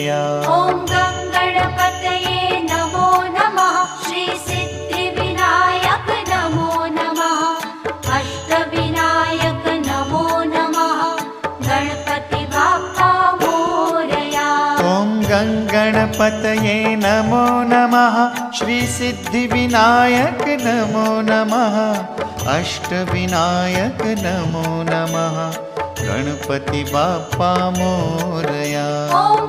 मोरया। ॐ गणपतये नमो नमः। श्री सिद्धिविनायक नमो नमः। अष्टविनायक नमो नमः। गणपति बाप्पा मोरया। ॐ गणपतये नमो नमः। श्री सिद्धिविनायक नमो नमः। अष्टविनायक नमो नमः। गणपति बाप्पा मोरया। ॐ